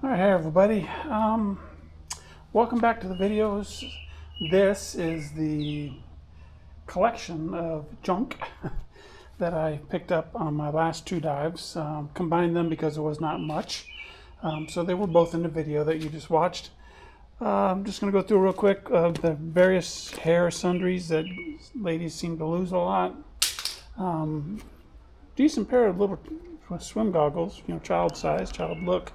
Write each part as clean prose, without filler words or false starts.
All right, hey everybody. Welcome back to the videos. This is the collection of junk that I picked up on my last two dives. Combined them because there was not much. So they were both in the video that you just watched. I'm just going to go through real quick the various hair sundries that ladies seem to lose a lot. Decent pair of little swim goggles, you know, child size, child look.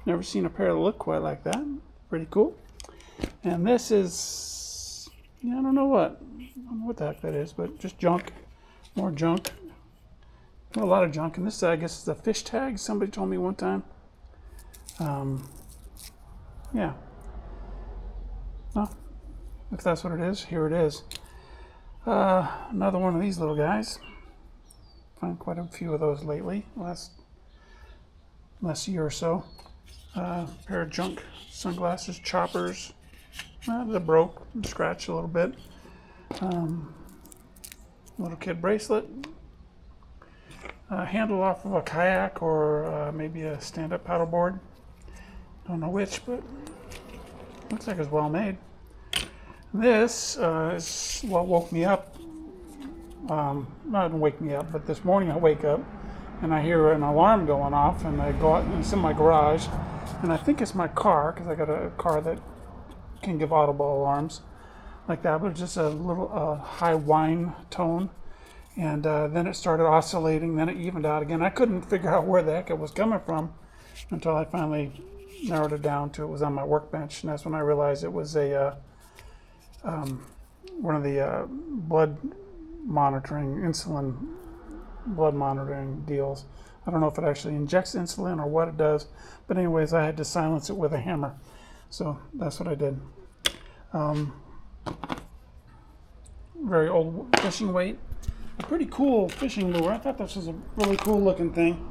Never seen a pair that look quite like that. Pretty cool. And this is, yeah, I don't know what the heck that is, but just junk. More junk. A lot of junk. And this, I guess, is a fish tag. Somebody told me one time. Yeah. Well, if that's what it is, here it is. Another one of these little guys. Found quite a few of those lately, last year or so. Pair of junk sunglasses, choppers. They broke, scratched a little bit. Little kid bracelet. Handle off of a kayak or maybe a stand-up paddleboard. Don't know which, but looks like it's well made. This is what woke me up. Not didn't wake me up, but this morning I wake up and I hear an alarm going off, and I go out and it's in my garage, and I think it's my car because I got a car that can give audible alarms like that, but it's just a little high whine tone, and then it started oscillating, then it evened out again. I couldn't figure out where the heck it was coming from until I finally narrowed it down to it was on my workbench, and that's when I realized it was a one of the blood monitoring deals. I don't know if it actually injects insulin or what it does, but anyways, I had to silence it with a hammer, so that's what I did. Very old fishing weight, a pretty cool fishing lure. I thought this was a really cool looking thing.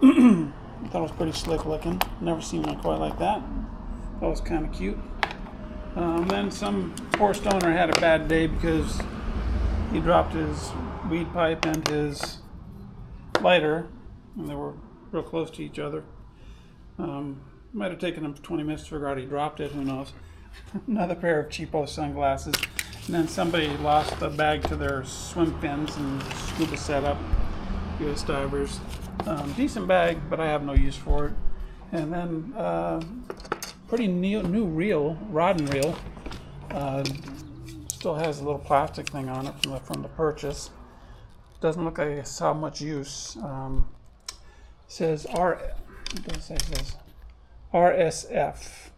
I thought it was pretty slick looking. Never seen one quite like that. That was kind of cute. Then some poor stoner had a bad day because he dropped his weed pipe and his lighter, and they were real close to each other. Might have taken him 20 minutes to figure out he dropped it, who knows. Another pair of cheapo sunglasses. And then somebody lost a bag to their swim fins and scuba setup. US divers. Decent bag, but I have no use for it. And then pretty new reel, rod and reel. Still has a little plastic thing on it from the purchase. Doesn't look like it saw much use. Says RSF.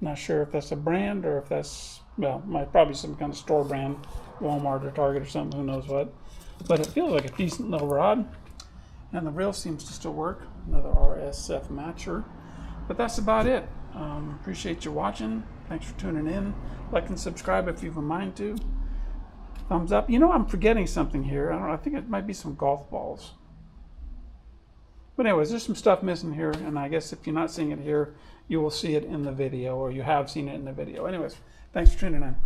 Not sure if that's a brand or if that's, well, probably some kind of store brand, Walmart or Target or something, who knows what. But it feels like a decent little rod, and the reel seems to still work. Another RSF matcher. But that's about it. Appreciate you watching. Thanks for tuning in. Like and subscribe if you've a mind to. Thumbs up. You know, I'm forgetting something here. I don't know. I think it might be some golf balls. But anyways, there's some stuff missing here, and I guess if you're not seeing it here, you will see it in the video, or you have seen it in the video. Anyways, thanks for tuning in.